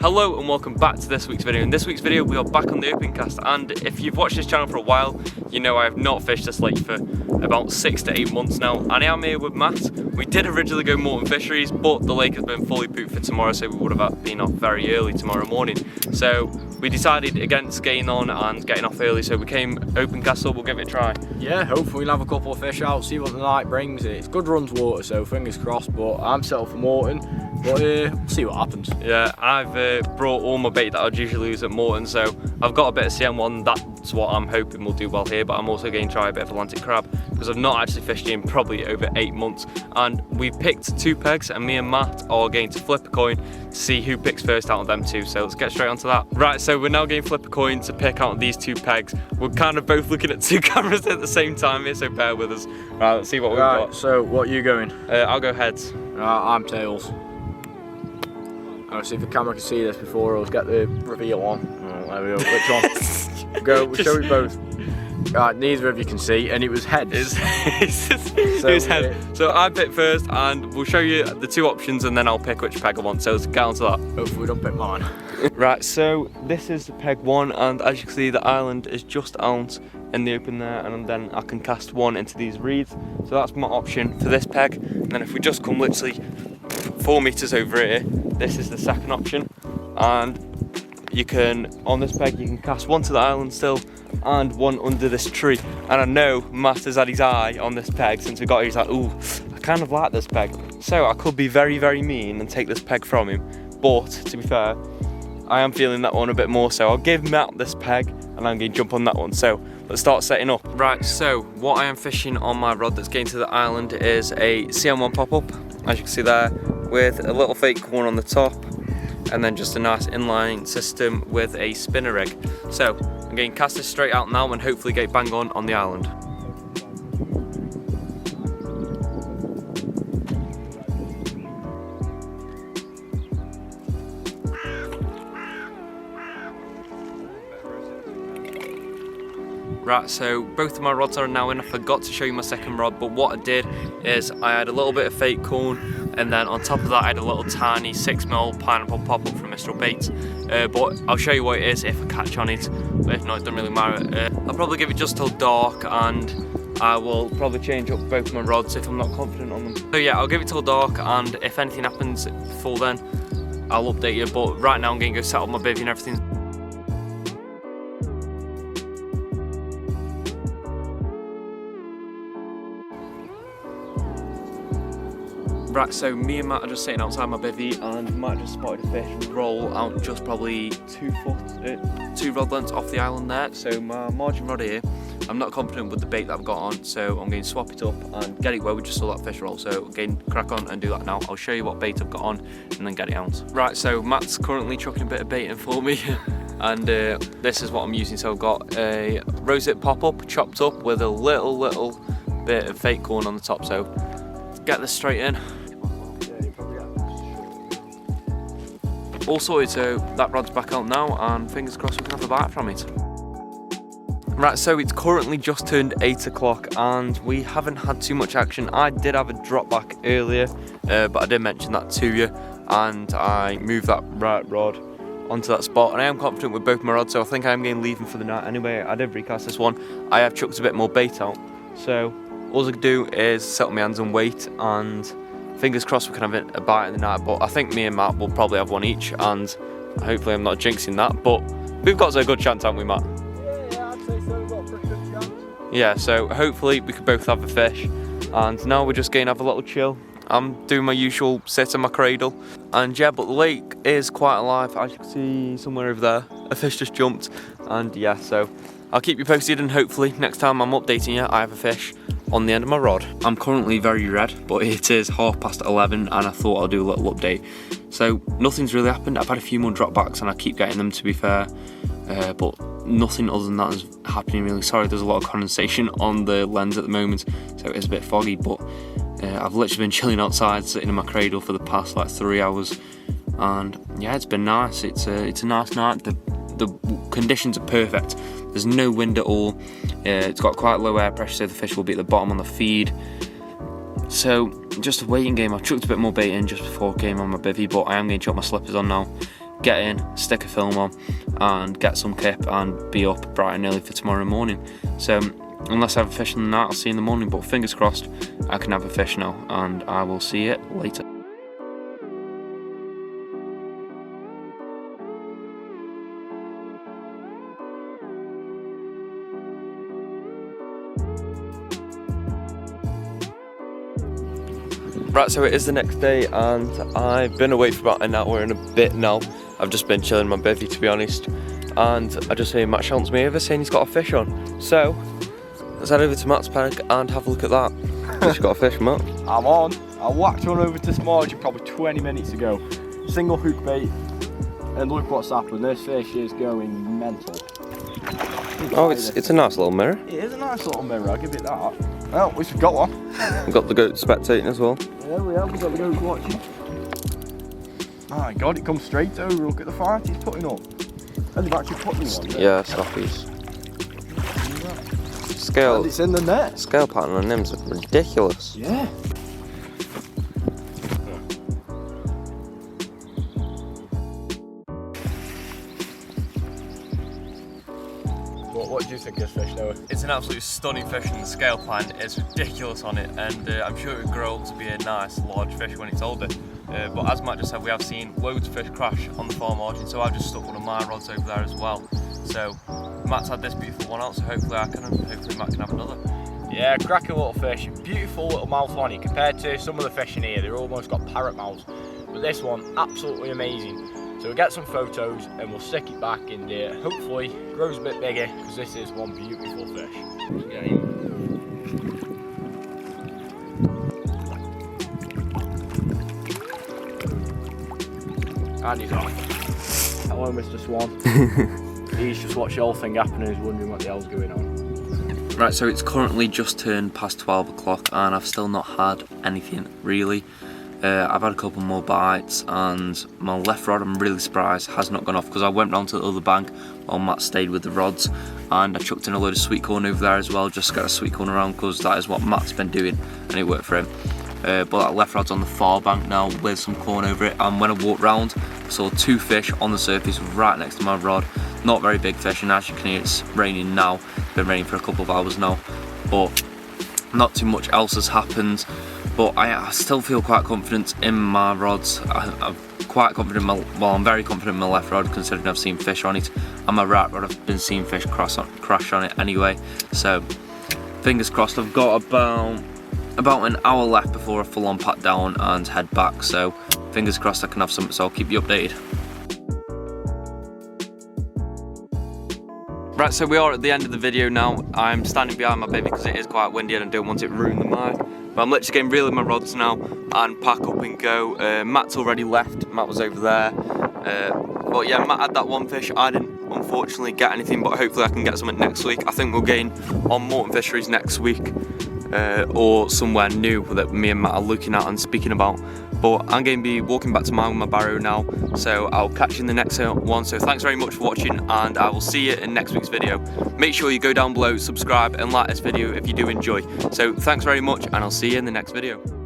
Hello and welcome back to this week's video. In this week's video we are back on the open cast, and if you've watched this channel for a while, you know I have not fished this lake for about 6 to 8 months now, and I am here with Matt. We did originally go Morton Fisheries, but the lake has been fully booked for tomorrow, so we would have been off very early tomorrow morning. So we decided against getting on and getting off early, so we came open cast, so we'll give it a try. Yeah, hopefully we'll have a couple of fish out, see what the night brings. It's good runs water, so fingers crossed, but I'm set up for Morton. But we'll see what happens. Yeah, I've brought all my bait that I'd usually use at Morton, so I've got a bit of CM1, that's what I'm hoping will do well here, but I'm also going to try a bit of Atlantic crab, because I've not actually fished in probably over 8 months. And we picked 2 pegs, and me and Matt are going to flip a coin to see who picks first out of them 2, so let's get straight onto that. Right, so we're now going to flip a coin to pick out these 2 pegs. We're kind of both looking at 2 cameras at the same time here, so bear with us. Right, let's see what we've got. So what are you going? I'll go heads. I'm tails. I'll see if the camera can see this before us get the reveal on. Oh, there we go. Which one? Go, we'll show you both. Right, neither of you can see, and it was heads. It was heads. So I pick first, and we'll show you the 2 options, and then I'll pick which peg I want. So let's get on to that. Hopefully we don't pick mine. Right, so this is peg 1, and as you can see, the island is just out in the open there, and then I can cast 1 into these reeds. So that's my option for this peg. And then if we just come literally 4 meters over here, this is the second option, and you can, on this peg, you can cast 1 to the island still and 1 under this tree. And I know Matt has had his eye on this peg since we got here. He's like, ooh, I kind of like this peg. So I could be very, very mean and take this peg from him, but to be fair, I am feeling that one a bit more, so I'll give Matt this peg and I'm going to jump on that one. So let's start setting up. Right, so what I am fishing on my rod that's getting to the island is a CM1 pop-up, as you can see there, with a little fake corn on the top, and then just a nice inline system with a spinner rig. So I'm going to cast this straight out now and hopefully get bang on the island. Right, so both of my rods are now in. I forgot to show you my second rod, but what I did is I had a little bit of fake corn, and then on top of that I had a little tiny 6mm pineapple pop-up from Mistralbaits. But I'll show you what it is if I catch on it, but if not, it doesn't really matter. I'll probably give it just till dark, and I will probably change up both my rods if I'm not confident on them. So yeah, I'll give it till dark, and if anything happens before then, I'll update you. But right now I'm going to go set up my bivvy and everything. Right, so me and Matt are just sitting outside my bivvy, and Matt just spotted a fish roll out just probably 2 rod lengths off the island there. So my margin rod here, I'm not confident with the bait that I've got on, so I'm going to swap it up and get it where we just saw that fish roll. So again, crack on and do that now. I'll show you what bait I've got on and then get it out. Right, so Matt's currently chucking a bit of bait in for me, and this is what I'm using. So I've got a rosette pop-up chopped up with a little bit of fake corn on the top. So get this straight in. All sorted, so that rod's back out now, and fingers crossed we can have a bite from it. Right, so it's currently just turned 8 o'clock and we haven't had too much action. I did have a drop back earlier, but I did mention that to you, and I moved that right rod onto that spot, and I am confident with both my rods, so I think I am going to leave them for the night anyway. I did recast this one. I have chucked a bit more bait out, so all I can do is settle my hands and wait, and fingers crossed we can have a bite in the night. But I think me and Matt will probably have one each, and hopefully I'm not jinxing that, but we've got a good chance, haven't we, Matt? Yeah, I'd say so. We've got a pretty good chance. Yeah, so hopefully we can both have a fish, and now we're just going to have a little chill. I'm doing my usual sit in my cradle, and yeah, but the lake is quite alive. As you can see somewhere over there, a fish just jumped, and yeah, so I'll keep you posted, and hopefully next time I'm updating you I have a fish on the end of my rod. I'm currently very red, but it is 11:30, and I thought I'll do a little update. So nothing's really happened. I've had a few more dropbacks and I keep getting them, to be fair, but nothing other than that is happening really. Sorry, there's a lot of condensation on the lens at the moment, so it is a bit foggy, but I've literally been chilling outside, sitting in my cradle for the past like 3 hours, and yeah, it's been nice. It's a nice night. The conditions are perfect. There's no wind at all. It's got quite low air pressure, so the fish will be at the bottom on the feed. So just a waiting game. I've chucked a bit more bait in just before I came on my bivvy, but I am going to chuck my slippers on now get in, stick a film on, and get some kip and be up bright and early for tomorrow morning. So unless I have a fish in the night, I'll see you in the morning, but fingers crossed I can have a fish now, and I will see you later. Right, so it is the next day and I've been away for about an hour and a bit now. I've just been chilling in my bivvy, to be honest, and I just hear Matt shouts me over saying he's got a fish on. So let's head over to Matt's peg and have a look at that. He's got a fish, Matt. I'm on. I whacked one over to Smorgy probably 20 minutes ago. Single hook bait, and look what's happened. This fish is going mental. Oh, it's a nice little mirror. It is a nice little mirror, I'll give it that. Well, at least we've got one. We've got the goat spectating as well. Yeah, we have. We've got the goat watching. My God, it comes straight over. Look at the fight he's putting up. And they've actually put me one. Yeah, stoppies. Scale. And it's in the net. Scale pattern on them's ridiculous. Yeah. What do you think of this fish, Noah? It's an absolutely stunning fish, and the scale plan is ridiculous on it, and I'm sure it will grow up to be a nice large fish when it's older. But as Matt just said, we have seen loads of fish crash on the far margin, so I've just stuck one of my rods over there as well. So Matt's had this beautiful one out, so hopefully Matt can have another. Yeah, cracking little fish, beautiful little mouth on it. Compared to some of the fish in here, they've almost got parrot mouths, but this one, absolutely amazing. So we'll get some photos and we'll stick it back in there. Hopefully grows a bit bigger, because this is one beautiful fish. And he's off. Hello, Mr. Swan. He's just watched the whole thing happen and he's wondering what the hell's going on. Right, so it's currently just turned past 12 o'clock and I've still not had anything really. I've had a couple more bites, and my left rod, I'm really surprised, has not gone off, because I went round to the other bank while Matt stayed with the rods, and I chucked in a load of sweet corn over there as well, just to get a sweet corn around, because that is what Matt's been doing and it worked for him. But that left rod's on the far bank now with some corn over it, and when I walked round I saw two fish on the surface right next to my rod. Not very big fish, and as you can hear it's raining now. It's been raining for a couple of hours now, but not too much else has happened. But I still feel quite confident in my rods. I'm quite confident I'm very confident in my left rod, considering I've seen fish on it, and my right rod I've been seeing fish crash on it anyway. So fingers crossed. I've got about an hour left before I full on pat down and head back, so fingers crossed I can have something, so I'll keep you updated. Right, so we are at the end of the video now. I'm standing behind my baby because it is quite windy and I don't want it to ruin the mic. But I'm literally getting reeling my rods now and pack up and go. Matt's already left, Matt was over there. But yeah, Matt had that one fish. I didn't unfortunately get anything, but hopefully I can get something next week. I think we'll gain on Morton Fisheries next week, or somewhere new that me and Matt are looking at and speaking about. But I'm going to be walking back to mine with my barrow now, so I'll catch you in the next one. So thanks very much for watching, and I will see you in next week's video. Make sure you go down below, subscribe and like this video if you do enjoy. So thanks very much, and I'll see you in the next video.